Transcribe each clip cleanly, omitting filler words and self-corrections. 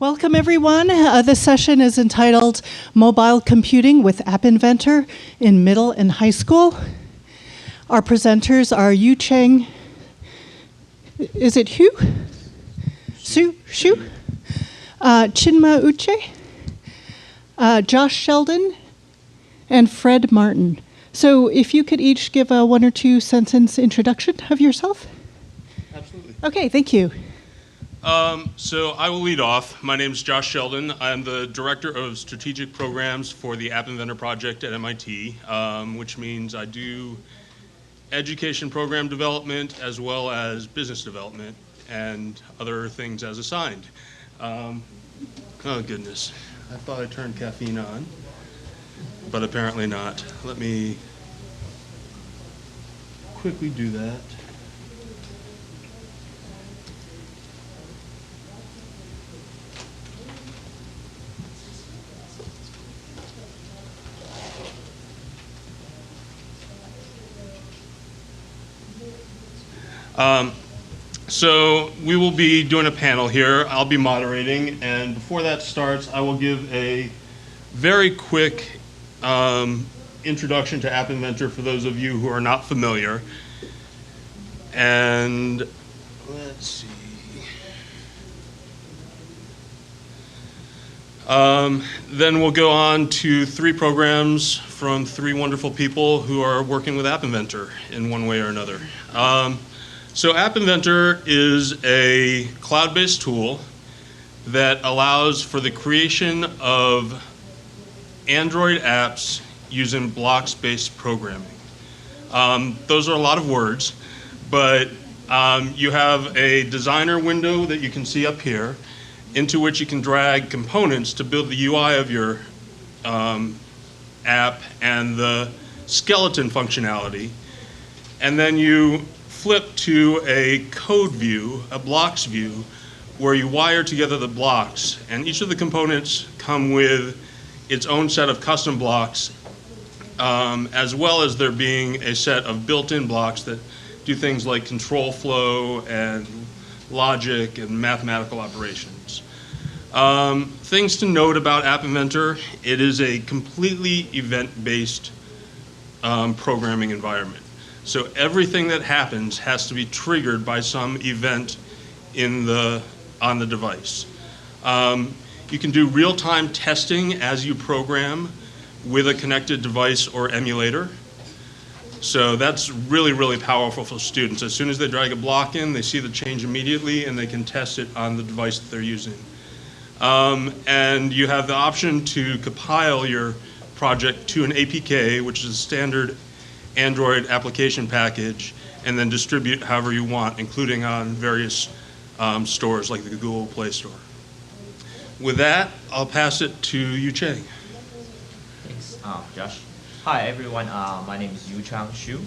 Welcome, everyone. This session is entitled Mobile Computing with App Inventor in Middle and High School. Our presenters are Yu Cheng, is it Hu? Shu? Chinma Uche, Josh Sheldon, and Fred Martin. So if you could each give a 1 or 2 sentence introduction of yourself. Absolutely. Okay, thank you. So I will lead off. My name is Josh Sheldon. I'm the Director of Strategic Programs for the App Inventor Project at MIT, which means I do education program development as well as business development and other things as assigned. Oh goodness, I thought I turned caffeine on, but apparently not. Let me quickly do that. So we will be doing a panel here. I'll be moderating, and before that starts, I will give a very quick introduction to App Inventor for those of you who are not familiar. And let's see. Then we'll go on to 3 programs from 3 wonderful people who are working with App Inventor in one way or another. So App Inventor is a cloud-based tool that allows for the creation of Android apps using blocks-based programming. Those are a lot of words, but you have a designer window that you can see up here into which you can drag components to build the UI of your app and the skeleton functionality. And then you flip to a code view, a blocks view, where you wire together the blocks. And each of the components come with its own set of custom blocks, as well as there being a set of built-in blocks that do things like control flow and logic and mathematical operations. Things to note about App Inventor: it is a completely event-based programming environment. So everything that happens has to be triggered by some event on the device. You can do real-time testing as you program with a connected device or emulator. So that's really, really powerful for students. As soon as they drag a block in, they see the change immediately and they can test it on the device that they're using. And you have the option to compile your project to an APK, which is a standard Android application package, and then distribute however you want, including on various stores like the Google Play Store. With that, I'll pass it to Yu Cheng. Thanks, Josh. Hi, everyone. My name is Yu Chang Xu.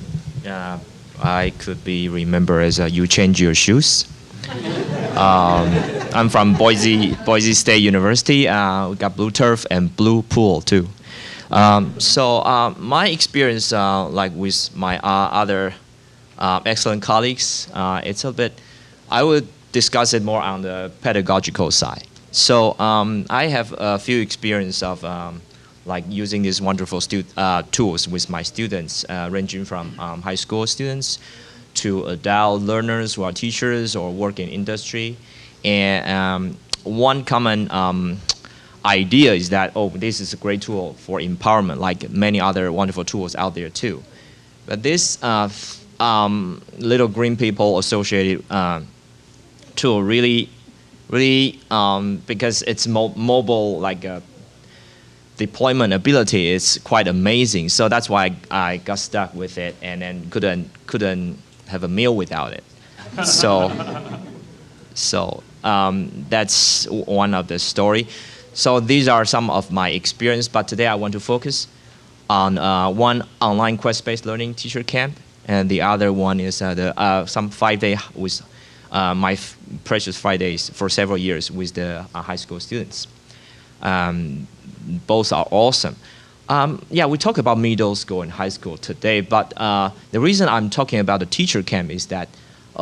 I could be remembered as You Change Your Shoes. I'm from Boise State University. We got blue turf and blue pool, too. So my experience, like with my other excellent colleagues, it's a bit, I would discuss it more on the pedagogical side. So I have a few experience of like using these wonderful tools with my students, ranging from high school students to adult learners who are teachers or work in industry. And one common idea is that, oh, this is a great tool for empowerment, like many other wonderful tools out there too. But this little green people associated tool really, because it's mobile, like deployment ability is quite amazing. So that's why I got stuck with it and then couldn't have a meal without it. So that's one of the story. So these are some of my experience, but today I want to focus on one online quest-based learning teacher camp, and the other one is some 5-day with my precious Fridays for several years with the high school students. Both are awesome. Yeah, we talk about middle school and high school today, but the reason I'm talking about the teacher camp is that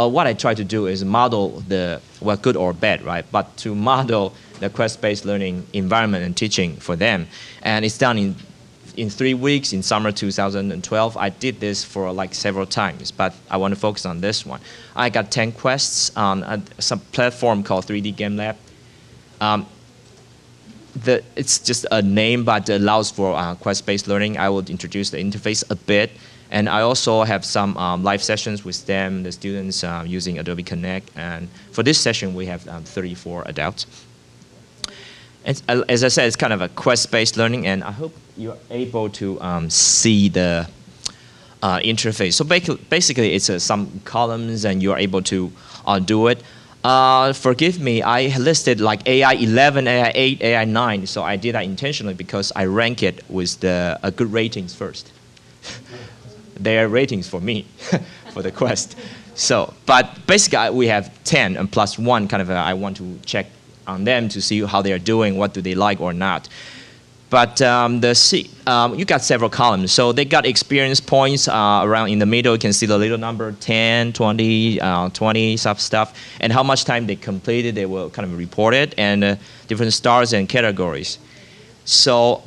what I try to do is model the, well, good or bad, right? But to model the quest-based learning environment and teaching for them. And it's done in 3 weeks in summer 2012. I did this for like several times, but I want to focus on this one. I got 10 quests on some platform called 3D Game Lab. It's just a name, but it allows for quest-based learning. I will introduce the interface a bit. And I also have some live sessions with them, the students using Adobe Connect. And for this session, we have 34 adults. And, as I said, it's kind of a quest-based learning, and I hope you're able to see the interface. So basically, it's some columns, and you're able to do it. Forgive me, I listed like AI 11, AI 8, AI 9, so I did that intentionally because I rank it with the good ratings first. They are ratings for me, for the quest. So, but basically, we have 10 and plus 1 kind of, I want to check on them to see how they are doing, what do they like or not. But you got several columns. So they got experience points around in the middle. You can see the little number, 10, 20, 20 stuff. And how much time they completed, they will kind of report it, and different stars and categories. So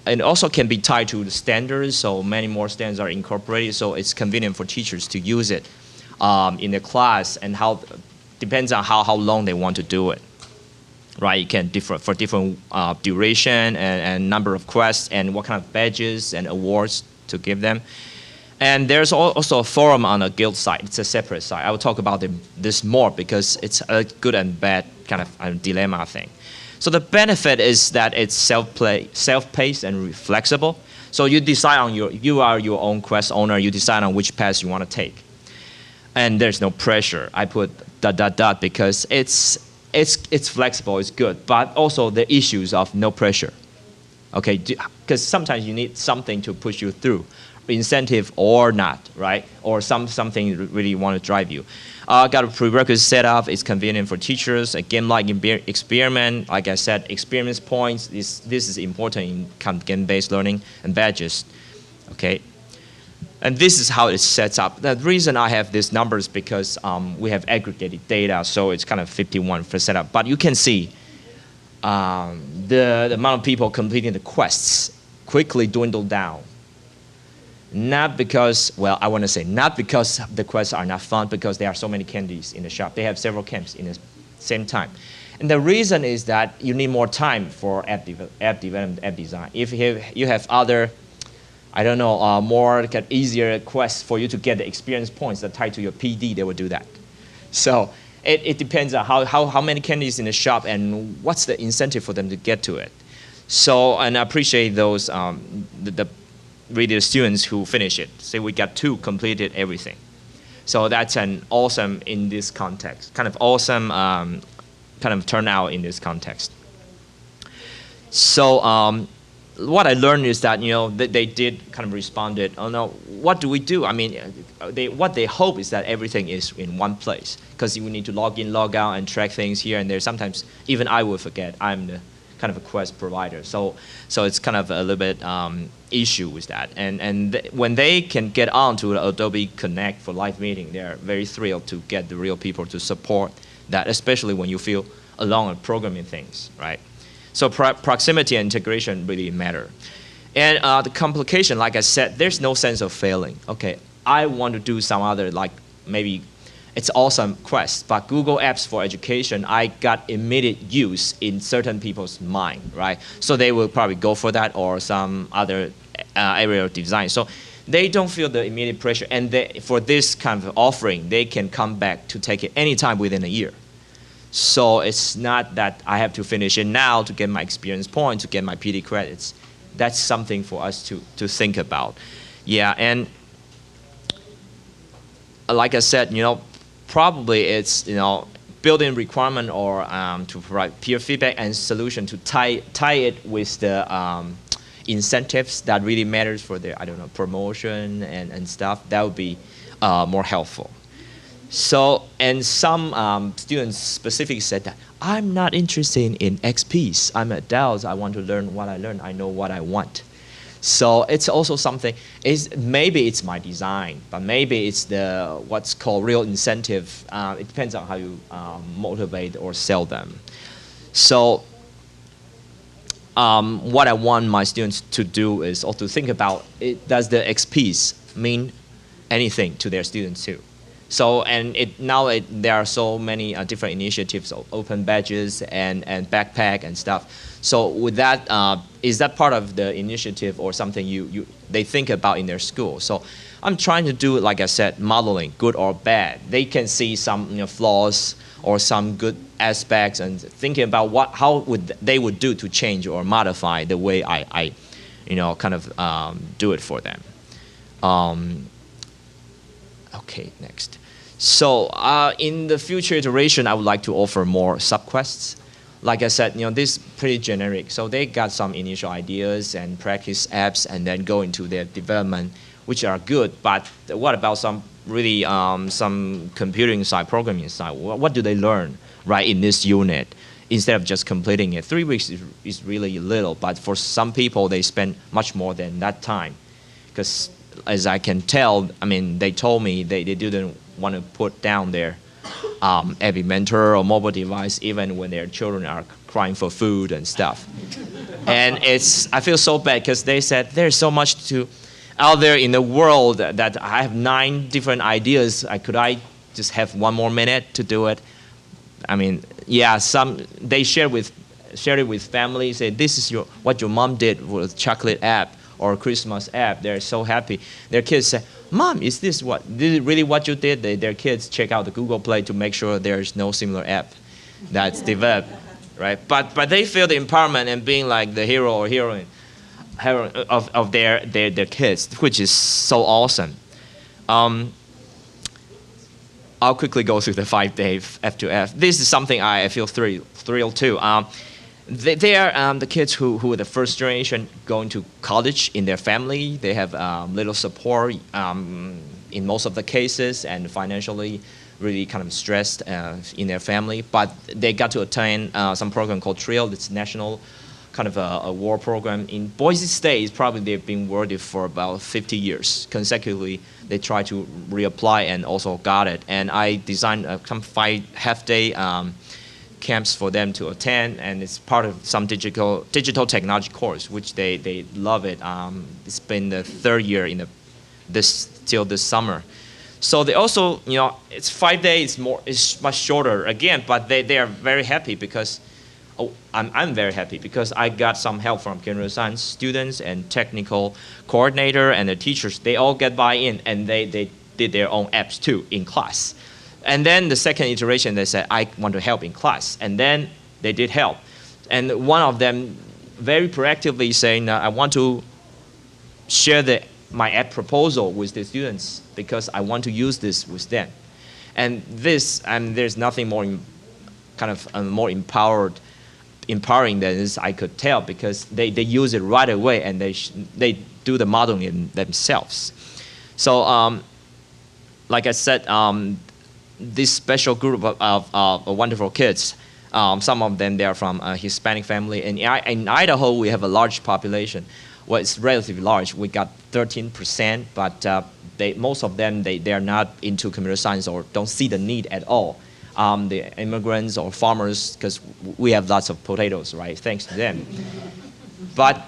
it also can be tied to the standards, so many more standards are incorporated, so it's convenient for teachers to use it in the class, and depends on how long they want to do it. Right, you can differ for different duration and number of quests and what kind of badges and awards to give them. And there's also a forum on the guild site. It's a separate site. I will talk about this more because it's a good and bad kind of dilemma thing. So the benefit is that it's self-paced and flexible. So you decide on you are your own quest owner. You decide on which path you want to take, and there's no pressure. I put ... because it's flexible, it's good, but also the issues of no pressure. Okay, because sometimes you need something to push you through, incentive or not, right? Or something really want to drive you. Got a prerequisite set up. It's convenient for teachers. A game-like experiment. Like I said, experience points. This is important in game-based learning, and badges. Okay. And this is how it sets up. The reason I have these numbers because we have aggregated data, so it's kind of 51 for setup. But you can see the amount of people completing the quests quickly dwindle down. Not because, well, I want to say not because the quests are not fun, because there are so many candies in the shop. They have several camps in the same time. And the reason is that you need more time for app development, app design. If you have other, I don't know, more easier quests for you to get the experience points that tie to your PD, they will do that. So it depends on how many candies in the shop and what's the incentive for them to get to it. So, and I appreciate those, really the students who finish it. Say we got 2 completed everything. So that's an awesome in this context, kind of awesome kind of turnout in this context. So what I learned is that, they did kind of responded, oh no, what do we do? I mean, what they hope is that everything is in one place, because you need to log in, log out, and track things here and there. Sometimes even I will forget I'm the kind of a quest provider. So it's kind of a little bit issue with that. And when they can get on to Adobe Connect for live meeting, they're very thrilled to get the real people to support that, especially when you feel alone in programming things, right? So proximity and integration really matter. And the complication, like I said, there's no sense of failing. Okay, I want to do some other, like maybe it's awesome quest, but Google Apps for Education, I got immediate use in certain people's mind, right? So they will probably go for that or some other area of design. So they don't feel the immediate pressure, and for this kind of offering, they can come back to take it anytime within a year. So it's not that I have to finish it now to get my experience point, to get my PD credits. That's something for us to think about. Yeah, and like I said, probably it's, built-in requirement or to provide peer feedback and solution to tie it with the incentives that really matters for the, promotion and stuff. That would be more helpful. So, and some students specifically said that, I'm not interested in XPs. I'm an adult. I want to learn what I learn. I know what I want. So it's also something, maybe it's my design, but maybe it's what's called real incentive. It depends on how you motivate or sell them. So what I want my students to do is also think about, does the XPs mean anything to their students too? So, and there are so many different initiatives, open badges and backpack and stuff. So with that, is that part of the initiative or something they think about in their school? So I'm trying to do, like I said, modeling, good or bad. They can see some flaws or some good aspects and thinking about how they would do to change or modify the way I kind of do it for them. Okay, next. So in the future iteration, I would like to offer more sub-quests. Like I said, this is pretty generic. So they got some initial ideas and practice apps and then go into their development, which are good. But what about some really some computing side, programming side? What do they learn right in this unit instead of just completing it? 3 weeks is really little, but for some people, they spend much more than that time. Because as I can tell, I mean, they told me they didn't want to put down their Abby Mentor or mobile device even when their children are crying for food and stuff. And I feel so bad because they said there's so much out there in the world that I have 9 different ideas. Could I just have 1 more minute to do it? I mean, yeah, they share it with family, say this is what your mom did with chocolate app or Christmas app. They're so happy. Their kids say, Mom, is this really what you did? Their kids check out the Google Play to make sure there's no similar app that's developed, right? But they feel the empowerment and being like the hero or heroine of their kids, which is so awesome. I'll quickly go through the 5-day F2F. This is something I feel thrilled too. They are the kids who are the first generation going to college in their family. They have little support in most of the cases and financially really kind of stressed in their family. But they got to attend some program called TRIL. It's national kind of a war program. In Boise State, probably they've been working for about 50 years. Consecutively, they try to reapply and also got it. And I designed some 5 half-day camps for them to attend, and it's part of some digital technology course, which they love it. It's been the 3rd year till this summer. So they also, it's 5 days more. It's much shorter again, but they are very happy because I'm very happy because I got some help from computer science students and technical coordinator and the teachers. They all get buy-in and they did their own apps too in class. And then the second iteration, they said, I want to help in class. And then they did help. And one of them very proactively saying, I want to share my app proposal with the students because I want to use this with them. And there's nothing more more empowering than this, I could tell, because they use it right away and they do the modeling themselves. So like I said, this special group of wonderful kids, some of them, they are from a Hispanic family. And in Idaho, we have a large population. Well, it's relatively large. We got 13%, but most of them, they are not into computer science or don't see the need at all. The immigrants or farmers, because we have lots of potatoes, right? Thanks to them. But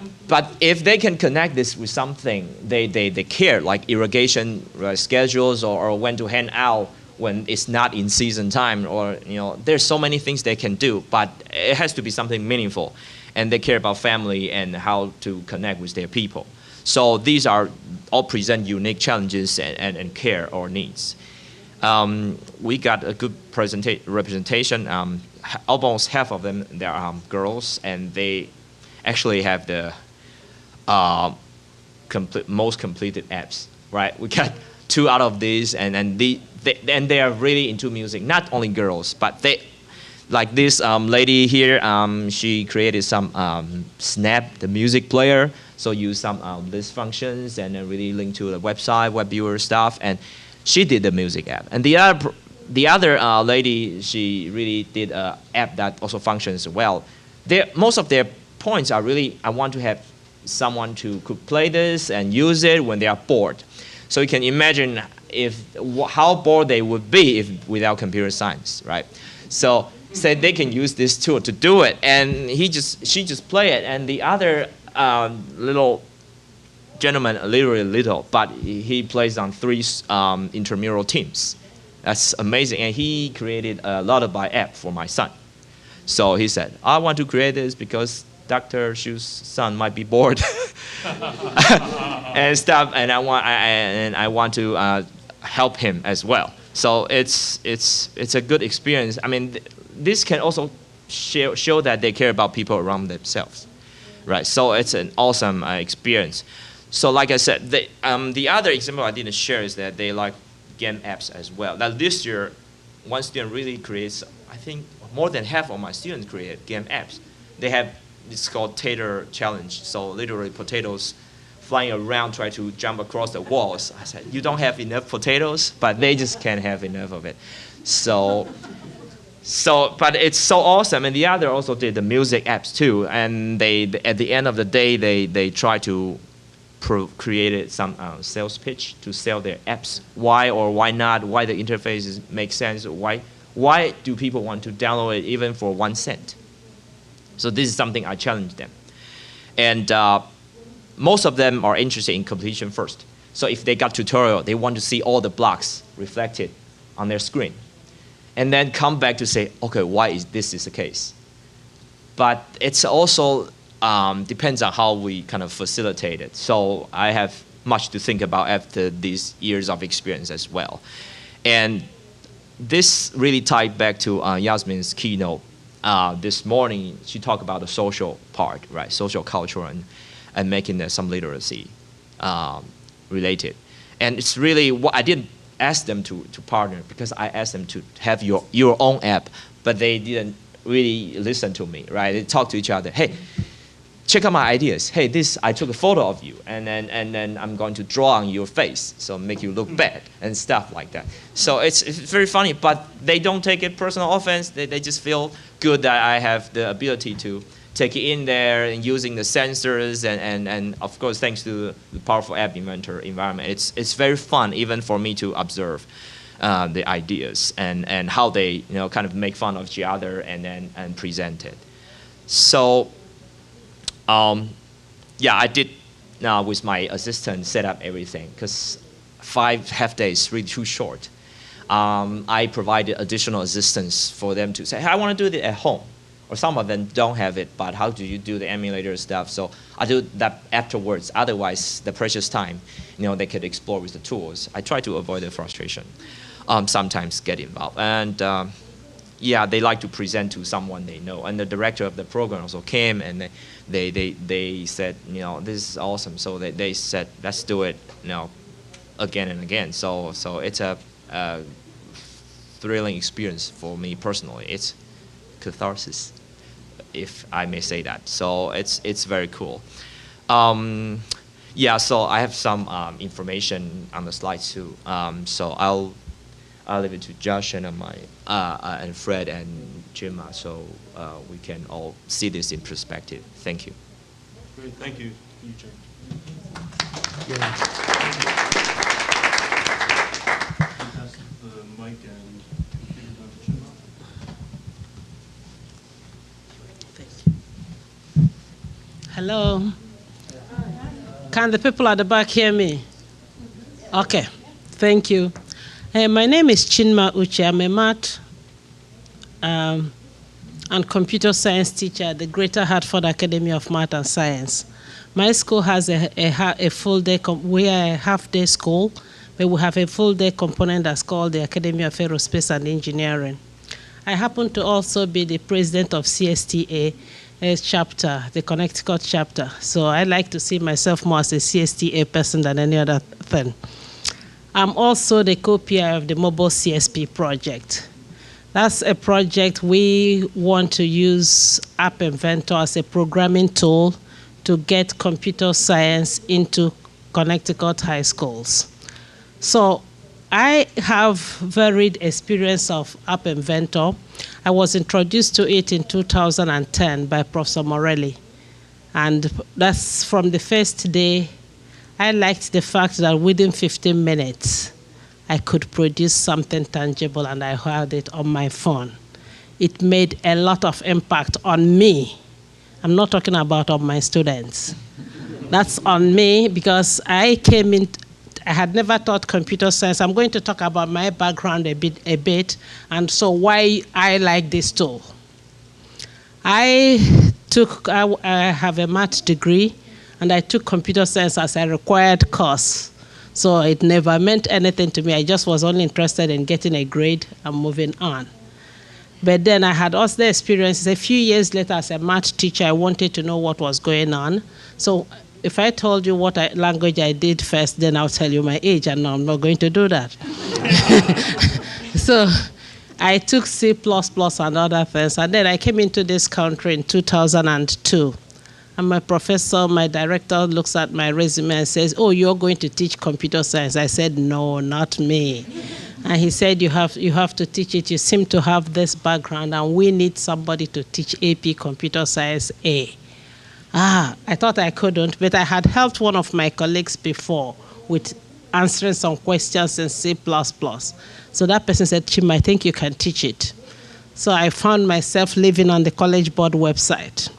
if they can connect this with something they care, like irrigation schedules or when to hand out when it's not in season time, or there's so many things they can do, but it has to be something meaningful, and they care about family and how to connect with their people. So these are all present unique challenges and care or needs. We got a good representation. Almost half of them, they are girls, and they actually have the most completed apps, right? We got 2 out of these, and they are really into music. Not only girls, but like this lady here, she created some Snap, the music player, so use some list functions and really link to the website, web viewer stuff, and she did the music app. And the other lady, she really did an app that also functions well. Most of their points are really, I want to have someone could play this and use it when they are bored. So you can imagine how bored they would be without computer science, right? So said they can use this tool to do it, and she just play it, and the other little gentleman, literally little, but he plays on 3 intramural teams. That's amazing, and he created a lullaby app for my son. So he said, I want to create this because Dr. Shu's son might be bored and stuff, and I want to help him as well. So it's a good experience. I mean, this can also show that they care about people around themselves, right? So it's an awesome experience. So like I said, the other example I didn't share is that they like game apps as well. Now this year, one student really creates, I think more than half of my students create game apps. They have, it's called Tater Challenge. So literally potatoes flying around, try to jump across the walls. I said, you don't have enough potatoes, but they just can't have enough of it. But it's so awesome. And the other also did the music apps too. And they at the end of the day, they try to create some sales pitch to sell their apps. Why or why not? Why the interfaces make sense? Why do people want to download it even for 1 cent? So this is something I challenge them. And most of them are interested in completion first. So if they got tutorial, they want to see all the blocks reflected on their screen. And then come back to say, okay, why is this the case? But it's also depends on how we kind of facilitate it. So I have much to think about after these years of experience as well. And this really tied back to Yasmin's keynote. This morning, she talked about the social part, right? Social culture and making some literacy related. And it's really what I didn't ask them to partner because I asked them to have your own app, but they didn't really listen to me, right? They talk to each other. Hey, check out my ideas. Hey, I took a photo of you, and then I'm going to draw on your face, so make you look bad and stuff like that. So it's very funny, but they don't take it personal offense. They just feel good that I have the ability to take it in there and using the sensors and of course thanks to the powerful App Inventor environment, it's very fun even for me to observe the ideas and how they kind of make fun of each other and present it. So. Yeah, I did with my assistant set up everything because 5 half days is really too short. I provided additional assistance for them to say, hey, I want to do it at home. Or some of them don't have it, but how do you do the emulator stuff? So I do that afterwards. Otherwise, the precious time, they could explore with the tools. I try to avoid the frustration. Sometimes get involved. And yeah, they like to present to someone they know. And the director of the program also came and they said, this is awesome. So they said, let's do it, again and again. So it's a thrilling experience for me personally. It's catharsis, if I may say that. So it's very cool. Yeah, so I have some information on the slides too. So I'll leave it to Josh and and Fred and Jim, so we can all see this in perspective. Thank you. Great, thank you, Jim. Pass the mic and Dr. Jim. Hello. Can the people at the back hear me? Okay, thank you. My name is Chinma Uche. I'm a math and computer science teacher at the Greater Hartford Academy of Math and Science. My school has a full day, we are a half-day school, but we have a full-day component that's called the Academy of Aerospace and Engineering. I happen to also be the president of CSTA chapter, the Connecticut chapter. So I like to see myself more as a CSTA person than any other thing. I'm also the co-PI of the Mobile CSP project. That's a project we want to use App Inventor as a programming tool to get computer science into Connecticut high schools. So I have varied experience of App Inventor. I was introduced to it in 2010 by Professor Morelli. And that's from the first day. I liked the fact that within 15 minutes, I could produce something tangible and I had it on my phone. it made a lot of impact on me. I'm not talking about on my students. That's on me because I had never taught computer science. I'm going to talk about my background a bit, and so why I like this tool. I have a math degree, and I took computer science as a required course. So it never meant anything to me. I just was only interested in getting a grade and moving on. But then I had also the experiences. A few years later, as a math teacher, I wanted to know what was going on. So if I told you what language I did first, then I'll tell you my age, and I'm not going to do that. So I took C++ and other things, and then I came into this country in 2002. And my professor, my director, looks at my resume and says, "Oh, you're going to teach computer science." I said, "No, not me." And he said, you have to teach it. You seem to have this background, and we need somebody to teach AP Computer Science A. I thought I couldn't, but I had helped one of my colleagues before with answering some questions in C++. So that person said, "Chim, I think you can teach it." So I found myself living on the College Board website,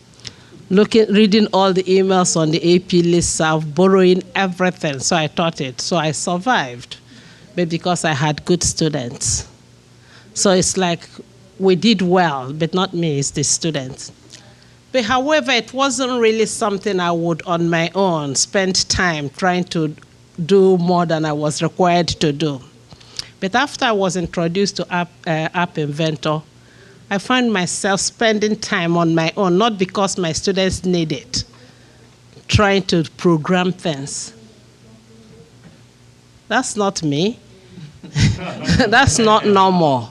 reading all the emails on the AP listserv, borrowing everything. So I taught it. So I survived, but because I had good students. So it's like we did well, but not me, it's the students. But however, it wasn't really something I would on my own spend time trying to do more than I was required to do. But after I was introduced to App Inventor, I found myself spending time on my own, not because my students need it, trying to program things. That's not me. That's not normal.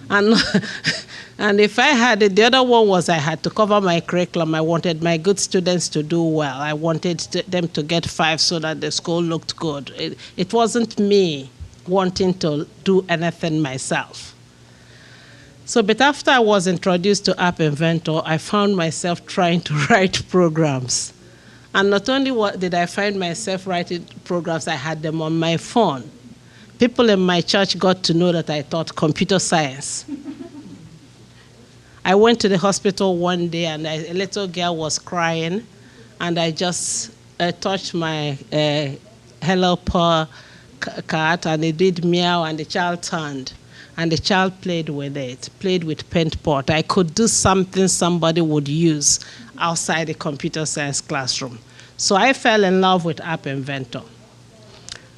And if I had it, the other one was I had to cover my curriculum. I wanted my good students to do well. I wanted them to get 5 so that the school looked good. It wasn't me wanting to do anything myself. So, but after I was introduced to App Inventor, I found myself trying to write programs. And not only did I find myself writing programs, I had them on my phone. People in my church got to know that I taught computer science. I went to the hospital one day, and a little girl was crying, and I just touched my Hello Paw cat, and it did meow, and the child turned. And the child played with it, played with paint pot. I could do something somebody would use outside the computer science classroom. So I fell in love with App Inventor.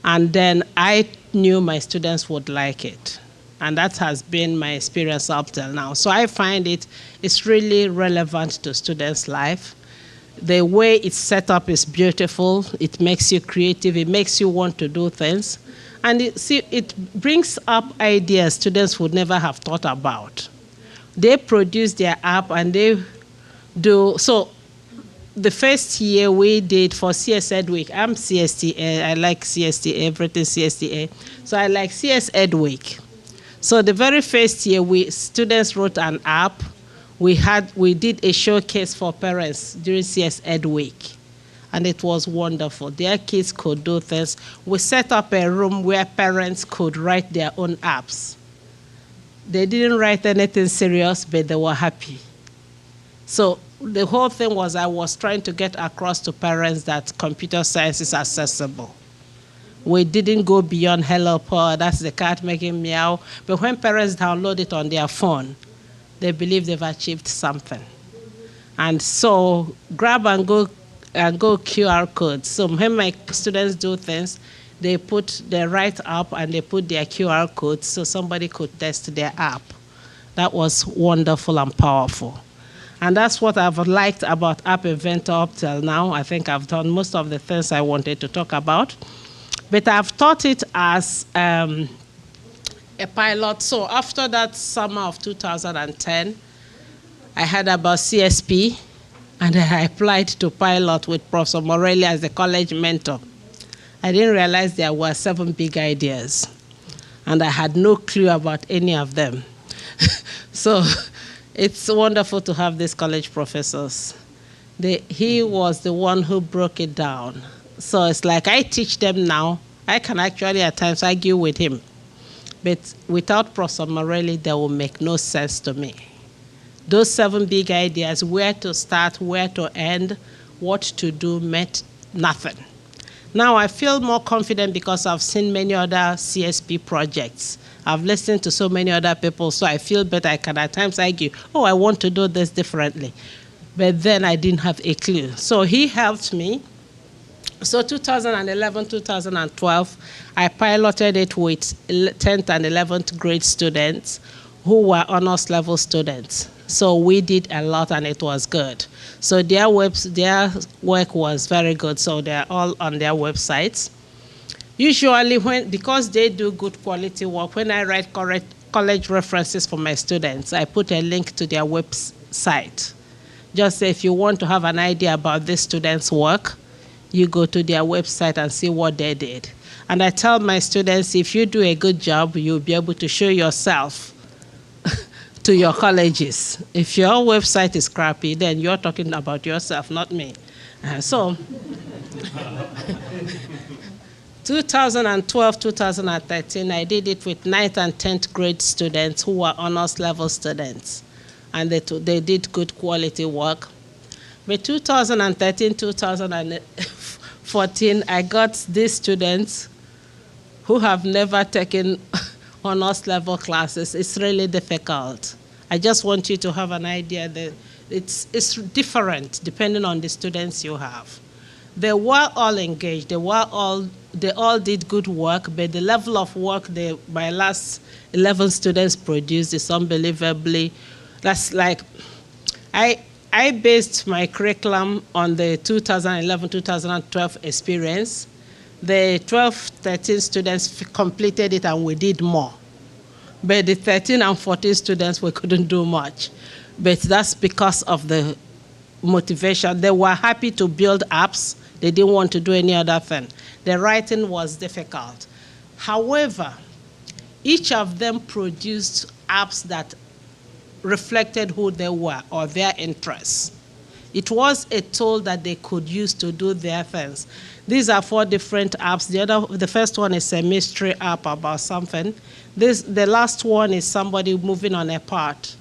And then I knew my students would like it. And that has been my experience up till now. So I find it's really relevant to students' life. The way it's set up is beautiful. It makes you creative. It makes you want to do things. And it brings up ideas students would never have thought about. They produce their app, and they do. So the first year we did for CS Ed Week, I'm CSTA. I like CSTA, everything CSTA. So I like CS Ed Week. So the very first year, students wrote an app. We did a showcase for parents during CS Ed Week, and it was wonderful. Their kids could do things. We set up a room where parents could write their own apps. They didn't write anything serious, but they were happy. So the whole thing was I was trying to get across to parents that computer science is accessible. We didn't go beyond Hello Paw, that's the cat making meow. But when parents download it on their phone, they believe they've achieved something. And so grab and go QR codes. So when my students do things, they write up and they put their QR codes so somebody could test their app. That was wonderful and powerful. And that's what I've liked about App Inventor up till now. I think I've done most of the things I wanted to talk about. But I've taught it as a pilot. So after that summer of 2010, I heard about CSP, and I applied to pilot with Professor Morelli as the college mentor. I didn't realize there were 7 big ideas, and I had no clue about any of them. So it's wonderful to have these college professors. He was the one who broke it down. So it's like I teach them now. I can actually at times argue with him. But without Professor Morelli, that will make no sense to me. Those 7 big ideas, where to start, where to end, what to do, meant nothing. Now I feel more confident because I've seen many other CSP projects. I've listened to so many other people, so I feel better. I can at times argue, oh, I want to do this differently. But then I didn't have a clue. So he helped me. So 2011, 2012, I piloted it with 10th and 11th grade students who were honors level students. So we did a lot and it was good. So their work was very good. So they're all on their websites. Usually because they do good quality work, when I write college references for my students, I put a link to their website. Just say if you want to have an idea about this student's work, you go to their website and see what they did. And I tell my students, if you do a good job, you'll be able to show yourself to your colleges. If your website is crappy, then you're talking about yourself, not me. So 2012, 2013, I did it with 9th and 10th grade students who were honors level students. And they did good quality work. But 2013, 2014, I got these students who have never taken honors level classes. It's really difficult. I just want you to have an idea that it's different depending on the students you have. They were all engaged. They all did good work, but the level of work my last 11 students produced is unbelievably. That's like, I based my curriculum on the 2011-2012 experience. The 12-13 students completed it and we did more. But the 13 and 14 students, we couldn't do much. But that's because of the motivation. They were happy to build apps. They didn't want to do any other thing. The writing was difficult. However, each of them produced apps that reflected who they were or their interests. It was a tool that they could use to do their things. These are 4 different apps. The first one is a mystery app about something. The last one is somebody moving on a part.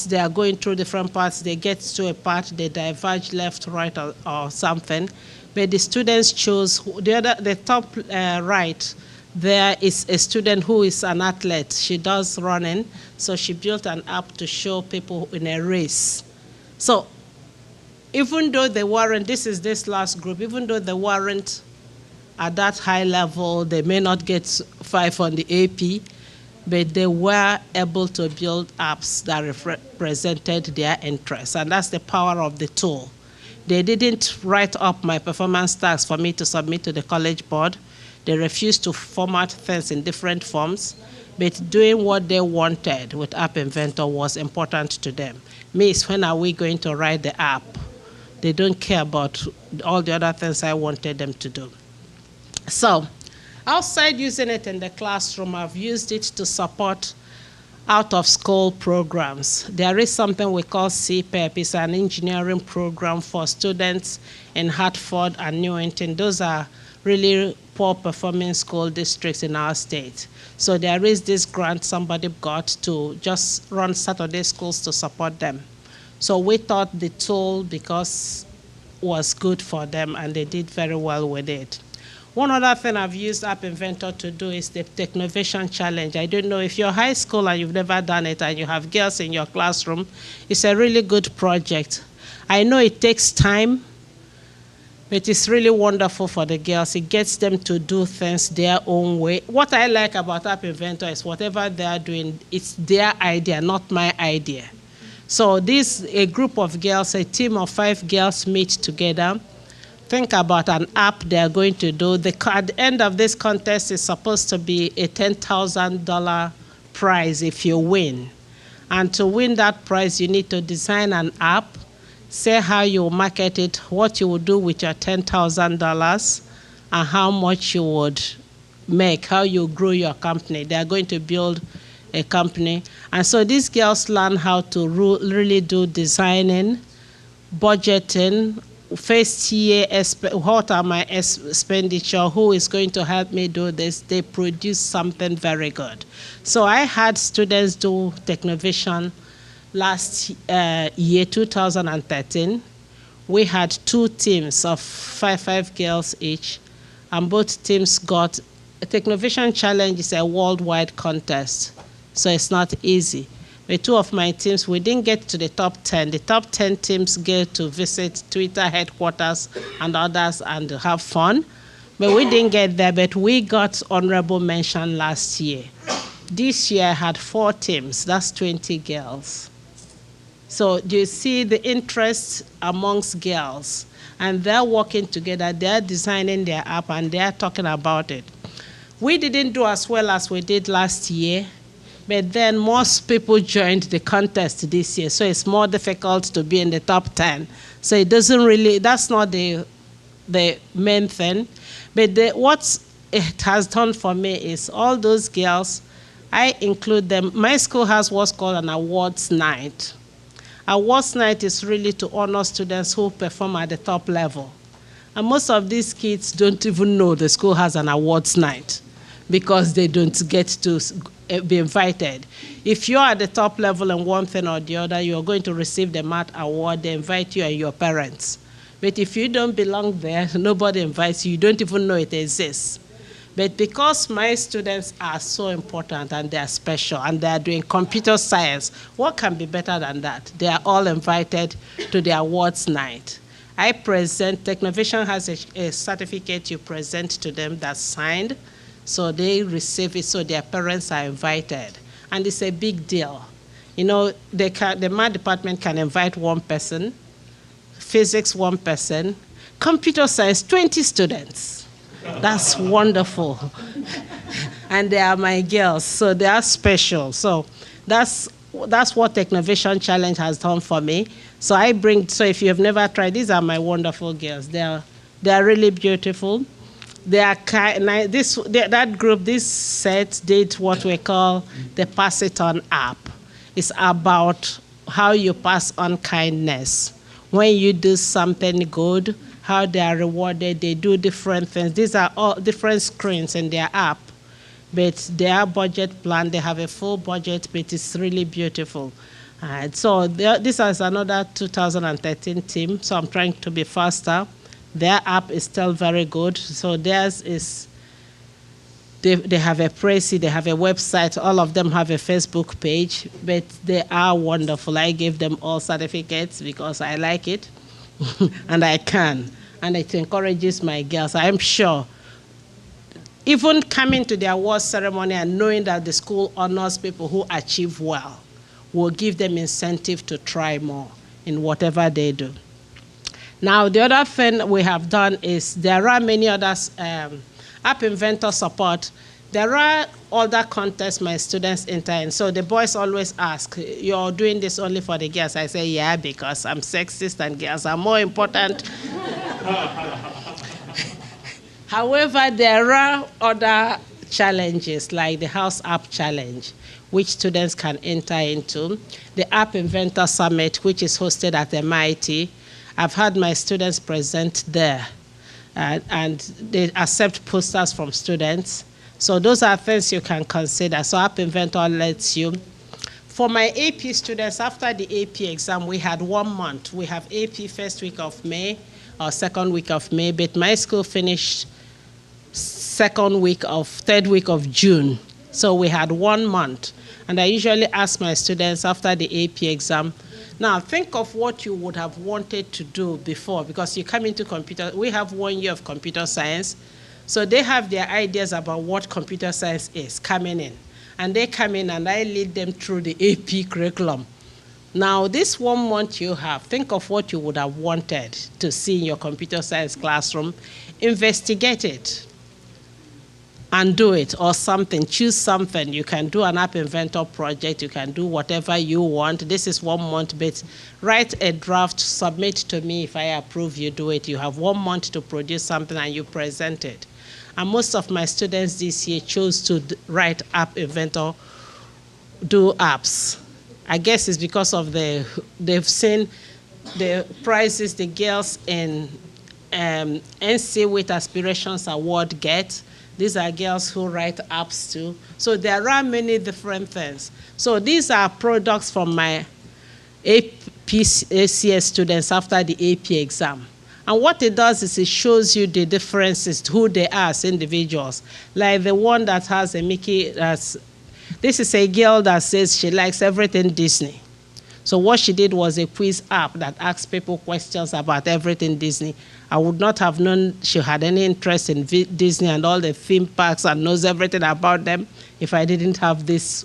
They are going through different parts. They get to a part, they diverge left, right, or something. But the students chose the top right. There is a student who is an athlete. She does running, so she built an app to show people in a race. So even though they weren't, this last group, even though they weren't at that high level, they may not get 5 on the AP, but they were able to build apps that represented their interests, and that's the power of the tool. They didn't write up my performance tags for me to submit to the college board. They refused to format things in different forms, but doing what they wanted with App Inventor was important to them. Miss, when are we going to write the app? They don't care about all the other things I wanted them to do. So, outside using it in the classroom, I've used it to support out-of-school programs. There is something we call CPEP. It's an engineering program for students in Hartford and Newington. Those are really poor performing school districts in our state. So there is this grant somebody got to just run Saturday schools to support them. So we thought the tool, because was good for them and they did very well with it. One other thing I've used App Inventor to do is the Technovation Challenge. I don't know if you're high school and you've never done it and you have girls in your classroom, it's a really good project. I know it takes time, but it's really wonderful for the girls. It gets them to do things their own way. What I like about App Inventor is whatever they're doing, it's their idea, not my idea. So a group of girls, a team of 5 girls meet together, think about an app they're going to do. At the end of this contest is supposed to be a $10,000 prize if you win. And to win that prize, you need to design an app, say how you market it, what you would do with your $10,000, and how much you would make, how you grow your company. They are going to build a company. And so these girls learn how to really do designing, budgeting, first year, what are my expenditure, who is going to help me do this. They produce something very good. So I had students do Technovation last year, 2013, we had 2 teams of five girls each, and both teams got a Technovision Challenge is a worldwide contest, so it's not easy. With 2 of my teams, we didn't get to the top 10. The top 10 teams get to visit Twitter headquarters and others and have fun. But we didn't get there, but we got honorable mention last year. This year I had 4 teams, that's 20 girls. So do you see the interest amongst girls? And they're working together, they're designing their app, and they're talking about it. We didn't do as well as we did last year, but then most people joined the contest this year, so it's more difficult to be in the top 10. So it doesn't really, that's not the main thing. But what it has done for me is all those girls, I include them. My school has what's called an awards night. Awards night is really to honor students who perform at the top level. And most of these kids don't even know the school has an awards night because they don't get to be invited. If you're at the top level in one thing or the other, you're going to receive the MAT award. They invite you and your parents. But if you don't belong there, nobody invites you. You don't even know it exists. But because my students are so important and they are special and they are doing computer science, what can be better than that? They are all invited to the awards night. I present, Technovision has a certificate you present to them that's signed, so they receive it, so their parents are invited. And it's a big deal. You know, the math department can invite 1 person, physics 1 person, computer science 20 students. That's wonderful. And they are my girls, so they are special. So that's what Technovision Challenge has done for me. So if you have never tried, these are my wonderful girls. They are really beautiful. They are that group, this set did what we call the Pass It On app. It's about how you pass on kindness. When you do something good, how they are rewarded, they do different things. These are all different screens in their app, but their budget plan, they have a full budget, but it's really beautiful. So this is another 2013 team, so I'm trying to be faster. Their app is still very good. So theirs is, they have a Prezi, they have a website, all of them have a Facebook page, but they are wonderful. I give them all certificates because I like it. And I can, and it encourages my girls. I am sure, even coming to the awards ceremony and knowing that the school honors people who achieve well will give them incentive to try more in whatever they do. Now, the other thing we have done is there are many others, App Inventor support. There are other contests my students enter in. So the boys always ask, you're doing this only for the girls? I say, yeah, because I'm sexist and girls are more important. However, there are other challenges like the House App Challenge, which students can enter into. The App Inventor Summit, which is hosted at MIT. I've had my students present there, and they accept posters from students. So those are things you can consider. So App Inventor lets you. For my AP students, after the AP exam, we had 1 month. We have AP first week of May or second week of May, but my school finished third week of June. So we had 1 month. And I usually ask my students after the AP exam, now think of what you would have wanted to do before, because you come into computer, we have 1 year of computer science. So they have their ideas about what computer science is coming in. And they come in and I lead them through the AP curriculum. Now, this 1 month you have, think of what you would have wanted to see in your computer science classroom. Investigate it and do it, or something. Choose something. You can do an App Inventor project. You can do whatever you want. This is 1 month, but write a draft, submit to me. If I approve, you do it. You have 1 month to produce something and you present it. And most of my students this year chose to write App Inventor, do apps. I guess it's because of they've seen the prizes the girls in NC with Aspirations Award get. These are girls who write apps too. So there are many different things. So these are products from my ACS students after the AP exam. And what it does is it shows you the differences, who they are as individuals. Like the one that has a Mickey, this is a girl that says she likes everything Disney. So what she did was a quiz app that asks people questions about everything Disney. I would not have known she had any interest in Disney and all the theme parks and knows everything about them if I didn't have this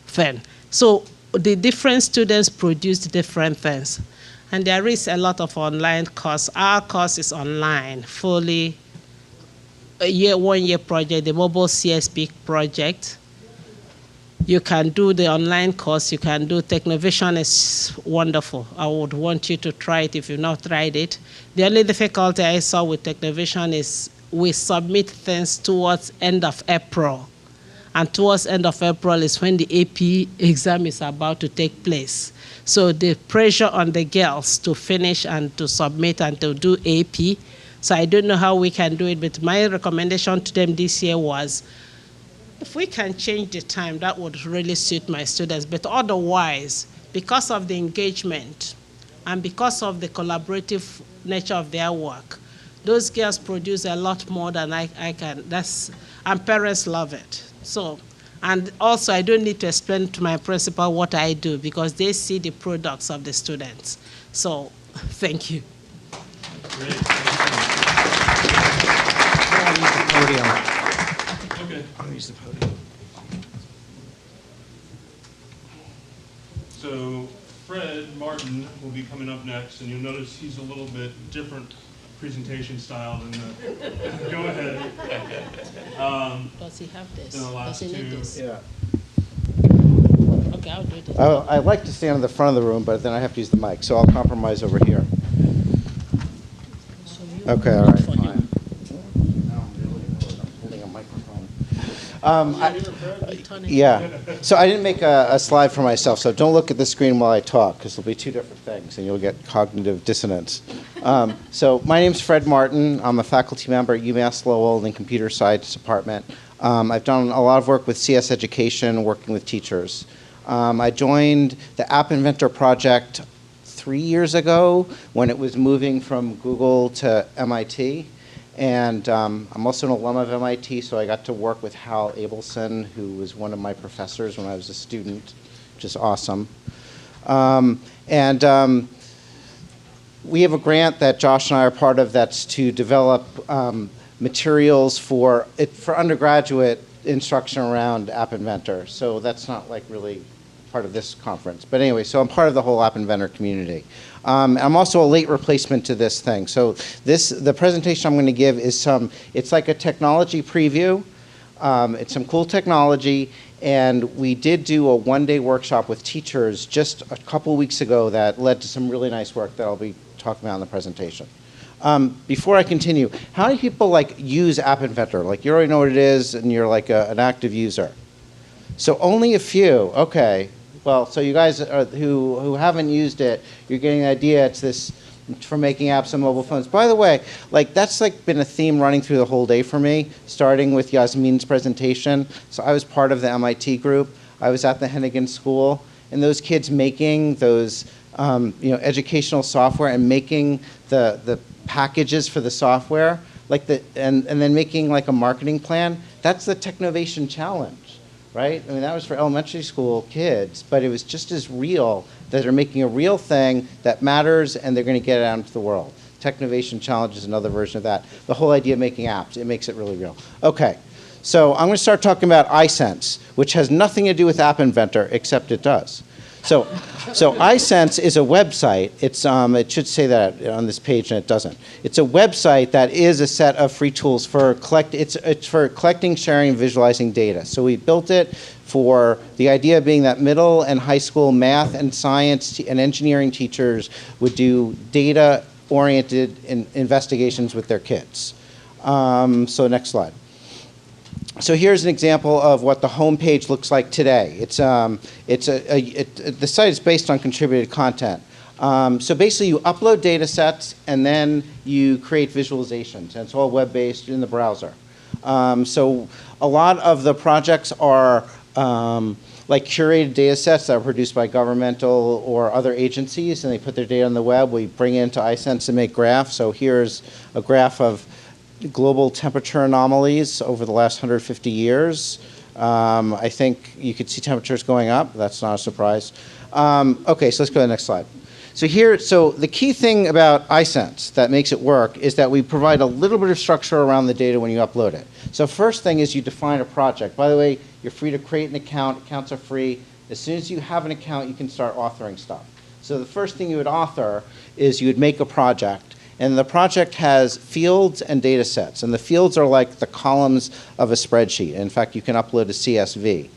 thing. So the different students produced different things. And there is a lot of online course. Our course is online, fully a 1 year project, the mobile CSP project. You can do the online course, you can do Technovision, is wonderful. I would want you to try it if you've not tried it. The only difficulty I saw with Technovision is we submit things towards end of April. And towards end of April is when the AP exam is about to take place. So the pressure on the girls to finish and to submit and to do AP. So I don't know how we can do it, but my recommendation to them this year was, if we can change the time, that would really suit my students. But otherwise, because of the engagement and because of the collaborative nature of their work, those girls produce a lot more than I can. And parents love it. So, and also I don't need to explain to my principal what I do because they see the products of the students. So, thank you. Great. Okay. I'll use the podium. So Fred Martin will be coming up next, and you'll notice he's a little bit different presentation style than the. Go ahead. Does he have this? Then the last Does he need two. this? Yeah. Okay, I'll do this. I like to stand in the front of the room, but then I have to use the mic, so I'll compromise over here. So you Okay, all right, for him. fine. I'm holding a microphone. Yeah, so I didn't make a slide for myself, so don't look at the screen while I talk, because there'll be two different things, and you'll get cognitive dissonance. So my name's Fred Martin. I'm a faculty member at UMass Lowell in the Computer Science Department. I've done a lot of work with CS Education, working with teachers. I joined the App Inventor project 3 years ago when it was moving from Google to MIT. And I'm also an alum of MIT, so I got to work with Hal Abelson, who was one of my professors when I was a student, which is awesome. We have a grant that Josh and I are part of that's to develop materials for undergraduate instruction around App Inventor. So that's not like really part of this conference. But anyway, so I'm part of the whole App Inventor community. I'm also a late replacement to this thing. So the presentation I'm going to give is it's like a technology preview. It's some cool technology, and we did do a one-day workshop with teachers just a couple weeks ago that led to some really nice work that I'll be talking about in the presentation. Before I continue, how many people use App Inventor? Like, you already know what it is, and you're like an active user. So only a few. Okay. Well, so you guys who haven't used it, you're getting an idea. It's this for making apps on mobile phones. By the way, that's been a theme running through the whole day for me, starting with Yasmin's presentation. So I was part of the MIT group. I was at the Hennigan School, and those kids making those educational software and making the packages for the software, and then making a marketing plan. That's the Technovation Challenge. Right? I mean, that was for elementary school kids, but it was just as real that they're making a real thing that matters and they're going to get it out into the world. Technovation Challenge is another version of that. The whole idea of making apps, it makes it really real. Okay, so I'm going to start talking about iSense, which has nothing to do with App Inventor, except it does. So iSense is a website. It should say that on this page, and it doesn't. It's a website that is a set of free tools for it's for collecting, sharing, and visualizing data. So we built it for the idea being that middle and high school math and science and engineering teachers would do data-oriented investigations with their kids. So next slide. So here's an example of what the home page looks like today. The site is based on contributed content. So basically you upload data sets and then you create visualizations. And it's all web-based in the browser. So a lot of the projects are like curated data sets that are produced by governmental or other agencies, and they put their data on the web. We bring it into iSense and make graphs. So here's a graph of global temperature anomalies over the last 150 years. I think you could see temperatures going up. That's not a surprise. Okay, so let's go to the next slide. So the key thing about iSense that makes it work is that we provide a little bit of structure around the data when you upload it. So first thing is you define a project. By the way, you're free to create an account. Accounts are free. As soon as you have an account, you can start authoring stuff. So the first thing you would author is you would make a project. And the project has fields and data sets. And the fields are like the columns of a spreadsheet. In fact, you can upload a CSV.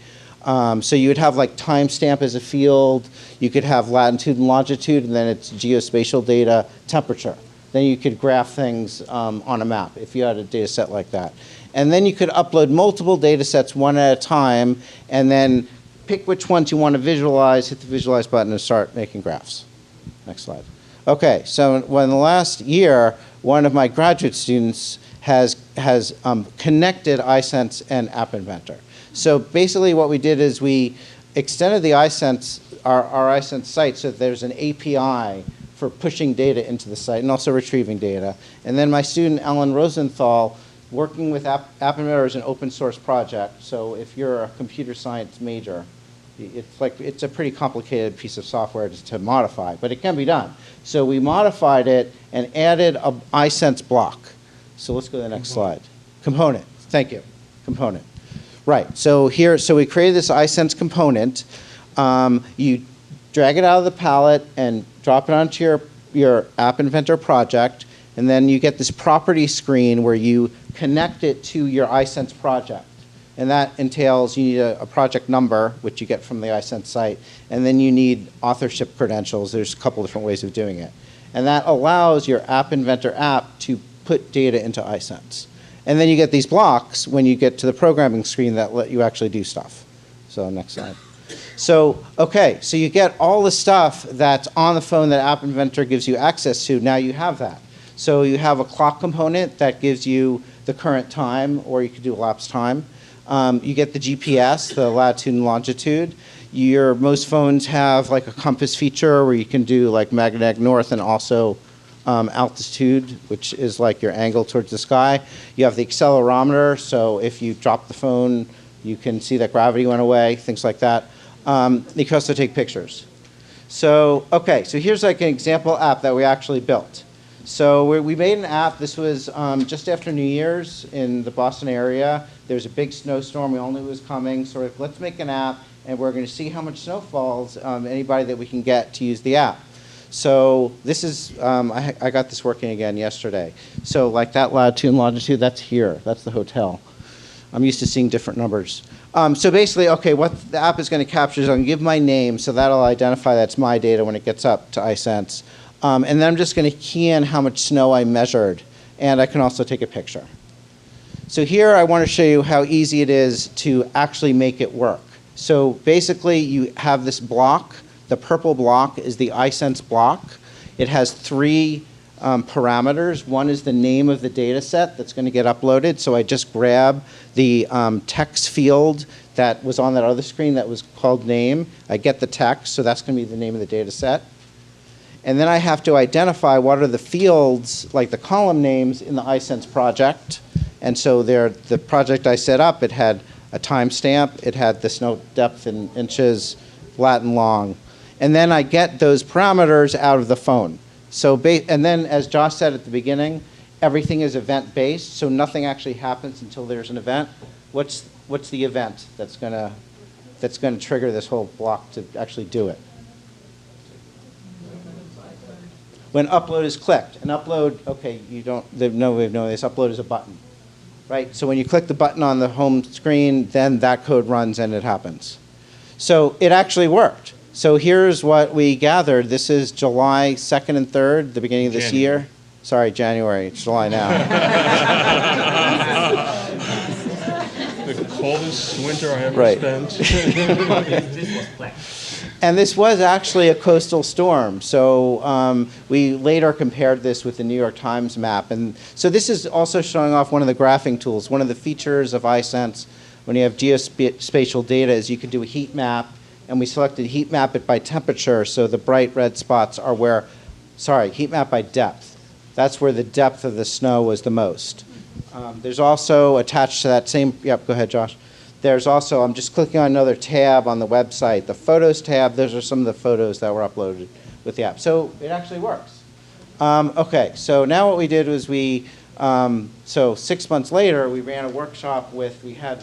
So you would have like timestamp as a field. You could have latitude and longitude, and then it's geospatial data, temperature. Then you could graph things on a map if you had a data set like that. And then you could upload multiple data sets one at a time, and then pick which ones you want to visualize, hit the visualize button, and start making graphs. Next slide. Okay, so in the last year, one of my graduate students has connected iSense and App Inventor. So basically what we did is we extended the iSense, our iSense site, so that there's an API for pushing data into the site and also retrieving data. And then my student, Ellen Rosenthal, working with App Inventor is an open source project. So if you're a computer science major, it's a pretty complicated piece of software to modify, but it can be done. So we modified it and added an iSense block. So let's go to the next slide. Component. Thank you. Component. Right. So we created this iSense component. You drag it out of the palette and drop it onto your App Inventor project, and then you get this property screen where you connect it to your iSense project. And that entails you need a project number, which you get from the iSense site, and then you need authorship credentials. There's a couple different ways of doing it. And that allows your App Inventor app to put data into iSense. And then you get these blocks when you get to the programming screen that let you actually do stuff. So next slide. So, okay, so you get all the stuff that's on the phone that App Inventor gives you access to. Now you have that. So you have a clock component that gives you the current time, or you could do elapsed time. You get the GPS, the latitude and longitude. Most phones have like a compass feature where you can do like magnetic north and also altitude, which is like your angle towards the sky. You have the accelerometer, so if you drop the phone, you can see that gravity went away, things like that. You can also take pictures. So, okay, so here's like an example app that we actually built. So we made an app. This was just after New Year's in the Boston area. There was a big snowstorm. We all knew it was coming. So let's make an app, and we're going to see how much snow falls, anybody that we can get to use the app. So this is, I got this working again yesterday. So like that latitude and longitude, that's here. That's the hotel. I'm used to seeing different numbers. So basically, okay, what the app is going to capture is I'm going to give my name, so that'll identify that's my data when it gets up to iSense. And then I'm just going to key in how much snow I measured, and I can also take a picture. So here I want to show you how easy it is to actually make it work. So basically, you have this block. The purple block is the iSense block. It has three parameters. One is the name of the data set that's going to get uploaded. So I just grab the text field that was on that other screen that was called name. I get the text, so that's going to be the name of the data set. And then I have to identify what are the fields, like the column names in the iSense project. And so the project I set up, it had a timestamp, it had the snow depth in inches, lat and long. And then I get those parameters out of the phone. So, and then as Josh said at the beginning, everything is event-based, so nothing actually happens until there's an event. What's the event that's gonna trigger this whole block to actually do it? When upload is clicked. An upload, okay, there's no way of knowing this. Upload is a button, right? So when you click the button on the home screen, then that code runs and it happens. So it actually worked. So here's what we gathered. This is July 2nd and 3rd, the beginning of this year. Sorry, January. It's July now. The coldest winter I ever spent. And this was actually a coastal storm. So we later compared this with the New York Times map. And so this is also showing off one of the graphing tools. One of the features of iSense when you have geospatial data is you can do a heat map, and we selected heat map it by temperature, so the bright red spots are where, sorry, heat map by depth. That's where the depth of the snow was the most. There's also attached to that same, yep, go ahead, Josh. There's also, I'm just clicking on another tab on the website, the Photos tab. Those are some of the photos that were uploaded with the app. So it actually works. Okay, so now what we did was so 6 months later, we ran a workshop we had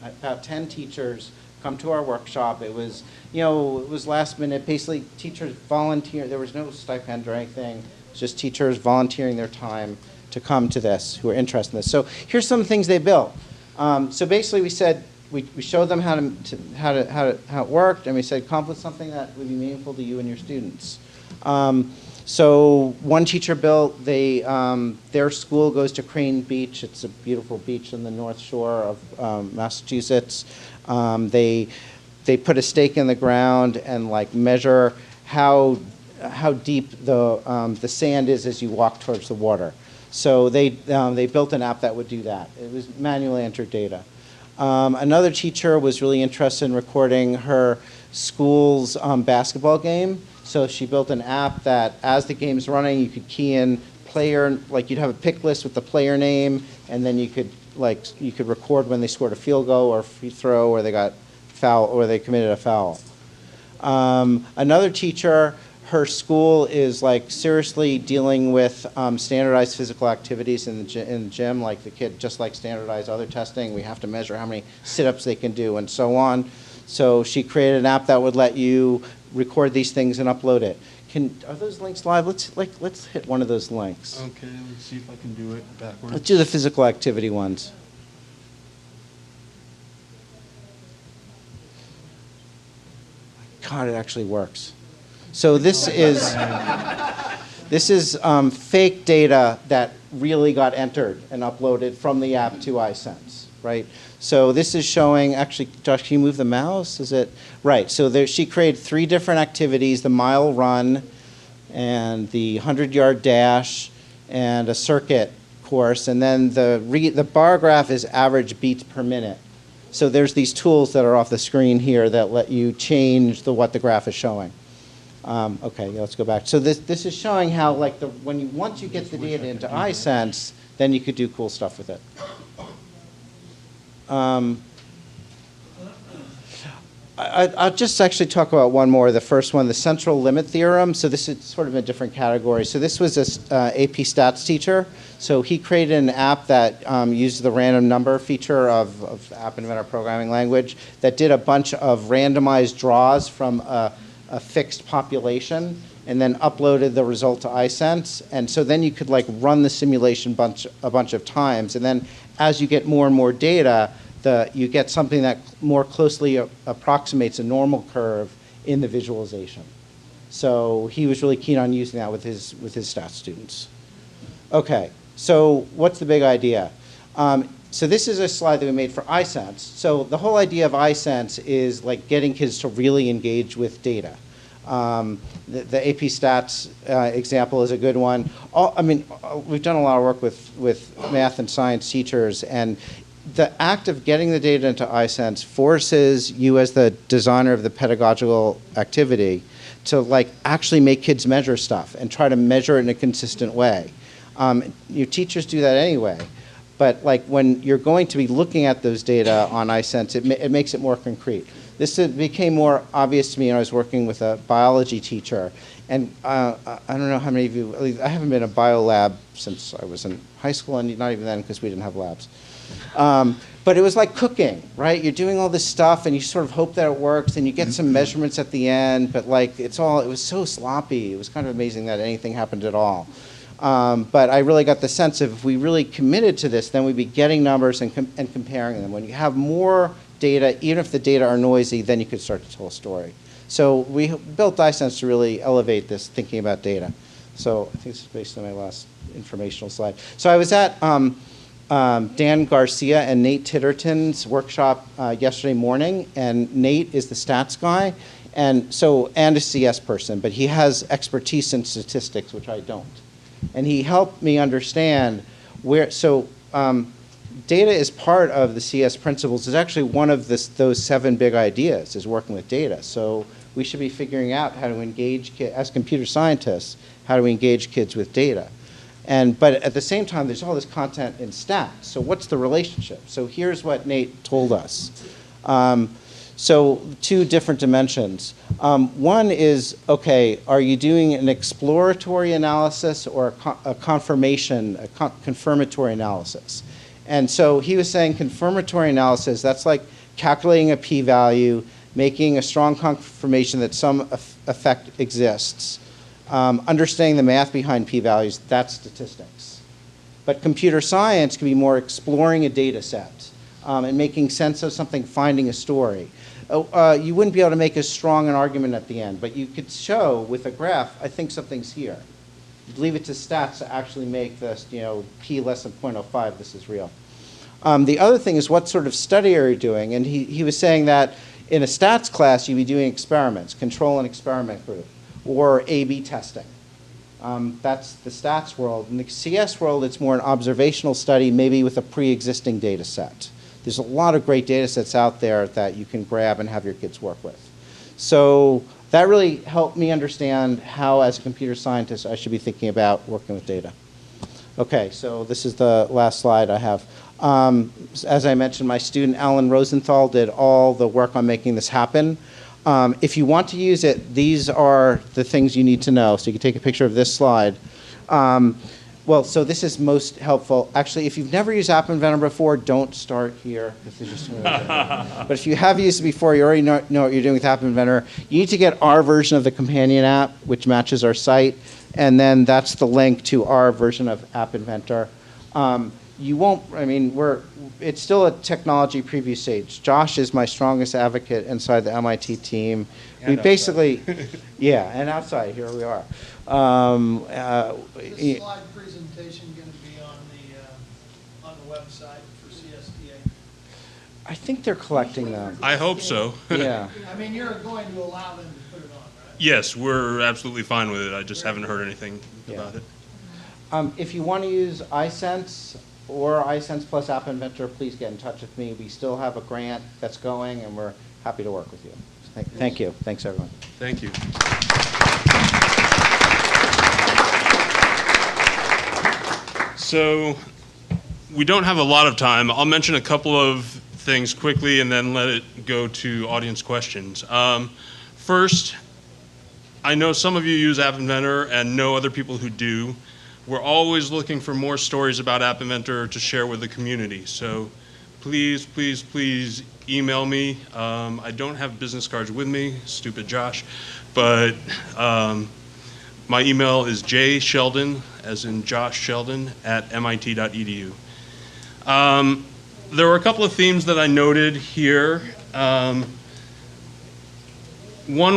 about 10 teachers come to our workshop. It was, it was last minute. Basically, teachers volunteered. There was no stipend or anything. It was just teachers volunteering their time to come to this, who are interested in this. So here's some things they built. So basically, we said we showed them how it worked, and we said come up with something that would be meaningful to you and your students. So one teacher built their school goes to Crane Beach. It's a beautiful beach in the North Shore of Massachusetts. They put a stake in the ground and measure how deep the sand is as you walk towards the water. So they built an app that would do that. It was manually entered data. Another teacher was really interested in recording her school's basketball game. So she built an app that, as the game's running, you could key in player, you'd have a pick list with the player name, and then you could record when they scored a field goal or free throw, or they got foul, or they committed a foul. Another teacher, her school is seriously dealing with standardized physical activities in the gym. The kid just standardized other testing. We have to measure how many sit-ups they can do and so on. So she created an app that would let you record these things and upload it. Are those links live? Let's hit one of those links. Okay, let's see if I can do it backwards. Let's do the physical activity ones. God, it actually works. So this is fake data that really got entered and uploaded from the app to iSense, right? So this is showing, actually, Josh, can you move the mouse? Is it, right, so she created 3 different activities, the mile run and the 100-yard dash and a circuit course, and then the bar graph is average beats per minute. So there's these tools that are off the screen here that let you change what the graph is showing. Okay, let's go back. So this is showing how once you get the data into iSense, then you could do cool stuff with it. I'll just actually talk about one more. The first one, the central limit theorem. So this is sort of a different category. So this was an AP Stats teacher. So he created an app that used the random number feature of App Inventor programming language that did a bunch of randomized draws from a fixed population and then uploaded the result to iSense. And so then you could run the simulation a bunch of times. And then as you get more and more data, you get something that more closely approximates a normal curve in the visualization. So he was really keen on using that with his stats students. Okay, so what's the big idea? So this is a slide that we made for iSense. So the whole idea of iSense is getting kids to really engage with data. The AP Stats example is a good one. We've done a lot of work with math and science teachers, and the act of getting the data into iSense forces you as the designer of the pedagogical activity to actually make kids measure stuff and try to measure it in a consistent way. Your teachers do that anyway, but when you're going to be looking at those data on iSense, it makes it more concrete. This became more obvious to me when I was working with a biology teacher. And I don't know how many of you, I haven't been in a bio lab since I was in high school, and not even then because we didn't have labs. But it was like cooking, right? You're doing all this stuff and you sort of hope that it works and you get some measurements at the end, but it was so sloppy. It was kind of amazing that anything happened at all. But I really got the sense of if we really committed to this, then we'd be getting numbers and comparing them. When you have more data, even if the data are noisy, then you could start to tell a story. So we built iSense to really elevate this thinking about data. So I think this is basically my last informational slide. So I was at Dan Garcia and Nate Titterton's workshop yesterday morning, and Nate is the stats guy, and a CS person, but he has expertise in statistics, which I don't. And he helped me understand where, data is part of the CS principles. It's actually one of those 7 big ideas is working with data. So we should be figuring out how to engage, as computer scientists, how to engage kids with data. But at the same time, there's all this content in stats. So what's the relationship? So here's what Nate told us. So 2 different dimensions. One is, okay, are you doing an exploratory analysis or a confirmatory analysis? And so he was saying confirmatory analysis, that's like calculating a p-value, making a strong confirmation that some effect exists. Understanding the math behind p-values, that's statistics. But computer science can be more exploring a data set and making sense of something, finding a story. You wouldn't be able to make as strong an argument at the end, but you could show with a graph, I think something's here. Leave it to stats to actually make this, p less than 0.05, this is real. The other thing is what sort of study are you doing? And he was saying that in a stats class, you'd be doing experiments, control and experiment group, or A/B testing. That's the stats world. In the CS world, it's more an observational study, maybe with a pre-existing data set. There's a lot of great data sets out there that you can grab and have your kids work with. So that really helped me understand how, as a computer scientist, I should be thinking about working with data. Okay, so this is the last slide I have. As I mentioned, my student Alan Rosenthal did all the work on making this happen. If you want to use it, these are the things you need to know. So you can take a picture of this slide. Well, so this is most helpful. Actually, if you've never used App Inventor before, don't start here. But if you have used it before, you already know what you're doing with App Inventor. You need to get our version of the companion app, which matches our site, and then that's the link to our version of App Inventor. You won't, it's still a technology preview stage. Josh is my strongest advocate inside the MIT team. And we basically, yeah, and outside, here we are. This slide presentation going to be on the website for CSTA? I think they're collecting them. I hope so. Yeah. I mean, you're going to allow them to put it on, right? Yes, we're absolutely fine with it. I just haven't heard anything about it. If you want to use iSense or iSense plus App Inventor, please get in touch with me. We still have a grant that's going, and we're happy to work with you. Thank you. Thanks, everyone. Thank you. So we don't have a lot of time. I'll mention a couple of things quickly and then let it go to audience questions. First, I know some of you use App Inventor and know other people who do. We're always looking for more stories about App Inventor to share with the community. So please, please, please email me. I don't have business cards with me, stupid Josh, but my email is jsheldon, as in Josh Sheldon, at mit.edu. There were a couple of themes that I noted here. One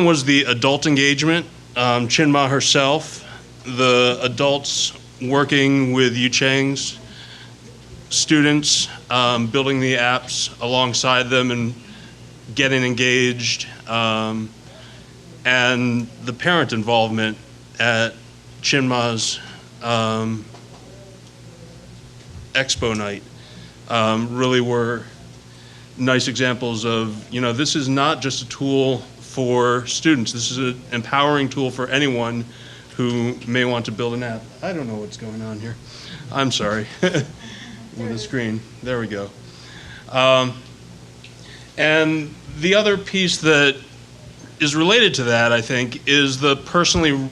was the adult engagement. Chinma herself, the adults working with Yu Cheng's students, building the apps alongside them and getting engaged, and the parent involvement at Chinma's Expo night really were nice examples of, this is not just a tool for students. This is an empowering tool for anyone who may want to build an app. I don't know what's going on here. I'm sorry. With the screen. There we go. And the other piece that is related to that, I think, is the personal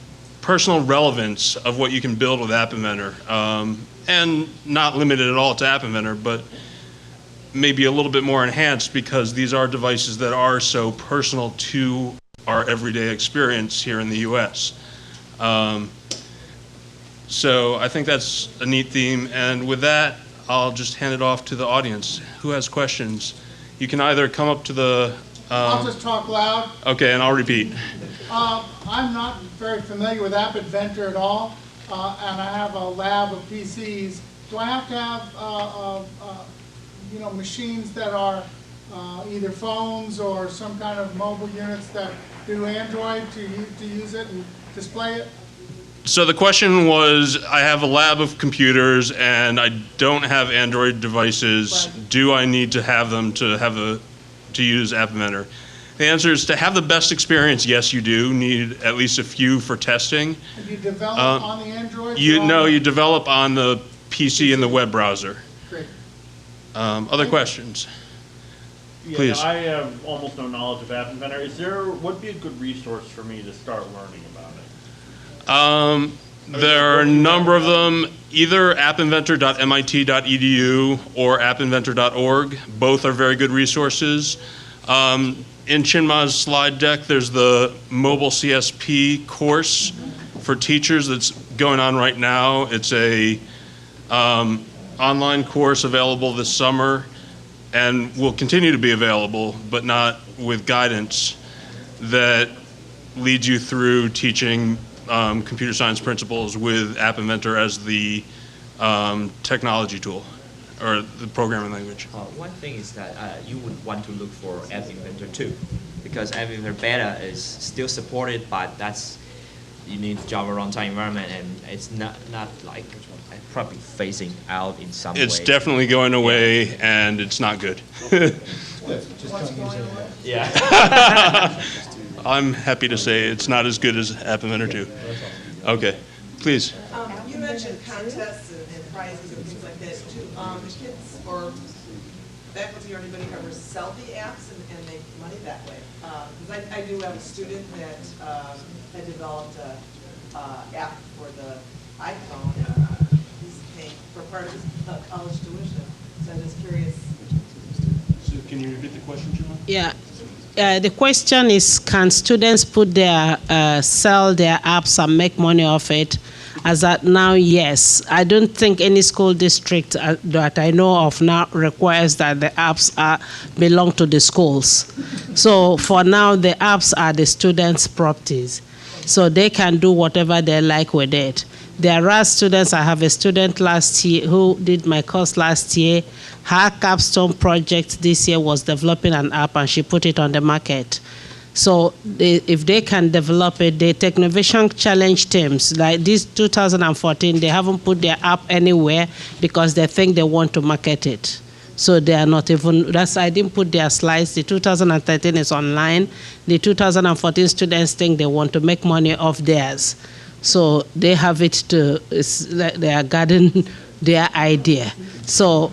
relevance of what you can build with App Inventor. And not limited at all to App Inventor, but maybe a little bit more enhanced because these are devices that are so personal to our everyday experience here in the US. So I think that's a neat theme, and with that, I'll just hand it off to the audience. Who has questions? You can either come up to the... I'll just talk loud. Okay, and I'll repeat. I'm not very familiar with App Inventor at all, and I have a lab of PCs. Do I have to have machines that are either phones or some kind of mobile units that do Android to use it and display it? So the question was, I have a lab of computers and I don't have Android devices. Right. Do I need to have them to use App Inventor? The answer is, to have the best experience, yes, you do need at least a few for testing. Have you developed on the Android? You develop on the PC and the web browser. Great. Other questions? Yeah, Please. I have almost no knowledge of App Inventor. Would be a good resource for me to start learning about it? There are a number of them, either appinventor.mit.edu or appinventor.org. Both are very good resources. In Chinma's slide deck, there's the mobile CSP course for teachers that's going on right now. It's a online course available this summer and will continue to be available, but not with guidance, that leads you through teaching computer science principles with App Inventor as the technology tool, or the programming language. One thing is that you would want to look for App Inventor too, because App Inventor Beta is still supported, but you need Java runtime environment, and it's not like probably phasing out in some way. It's definitely going away, and it's not good. Yeah. I'm happy to say it's not as good as App Inventor 2. Okay, please. You mentioned contests and prizes and things like that. Do kids or faculty or anybody ever sell the apps and make money that way? Because I do have a student that had developed an app for the iPhone. He's paying for part of his college tuition. So I'm just curious. So can you repeat the question, John? Yeah. The question is, can students put sell their apps and make money off it? As at now, yes. I don't think any school district that I know of now requires that the apps belong to the schools. So for now, the apps are the students' properties. So they can do whatever they like with it. There are students, I have a student last year who did my course last year. Her capstone project this year was developing an app, and she put it on the market. So if they can develop it, the Technovation Challenge teams, like this 2014, they haven't put their app anywhere because they think they want to market it. So they are not even, I didn't put their slides. The 2013 is online. The 2014 students think they want to make money off theirs. So they have it they are guarding their idea. So,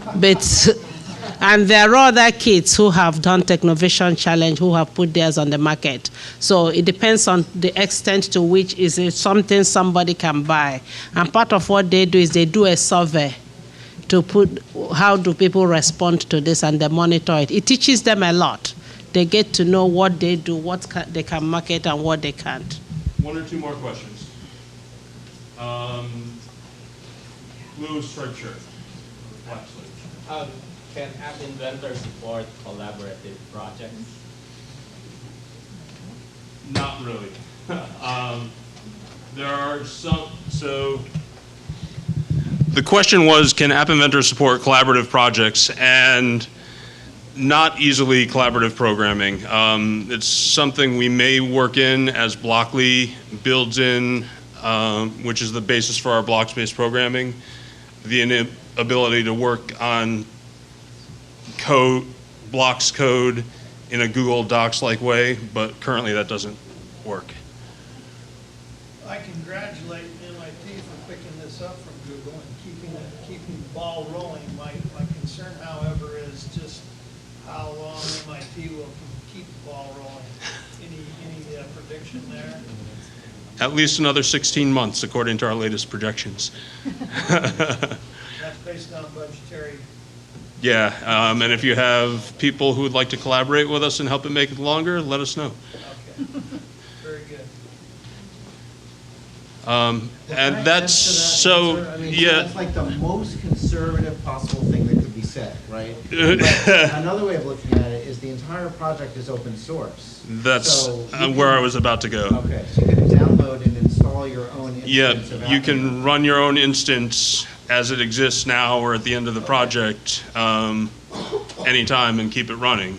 and there are other kids who have done Technovation Challenge who have put theirs on the market. So it depends on the extent to which is it something somebody can buy. And part of what they do is they do a survey to put how do people respond to this, and they monitor it. It teaches them a lot. They get to know what they do, they can market and what they can't. One or two more questions. Blue striped shirt. Black sleeve. Can App Inventor support collaborative projects? Not really. There are some, so the question was, can App Inventor support collaborative projects? And not easily collaborative programming. It's something we may work in as Blockly builds in, which is the basis for our blocks-based programming, the ability to work on blocks code in a Google Docs-like way, but currently that doesn't work. I congratulate MIT for picking this up from Google and keeping the ball rolling. My concern, however, is just how long MIT will keep the ball rolling. Any prediction there? At least another 16 months, according to our latest projections. That's based on budgetary. Yeah, and if you have people who would like to collaborate with us and help it make it longer, let us know. Okay, very good. And that's so, yeah. That's like the most conservative possible thing that could be said, right? But another way of looking at it is the entire project is open source. That's So where I was about to go. Okay, so you can download and install your own instance Yeah, of you App can Inventor. run your own instance as it exists now or at the end of the project anytime and keep it running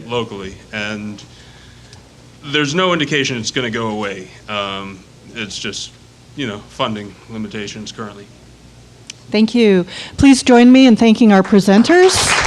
locally. And there's no indication it's going to go away. It's just, funding limitations currently. Thank you. Please join me in thanking our presenters.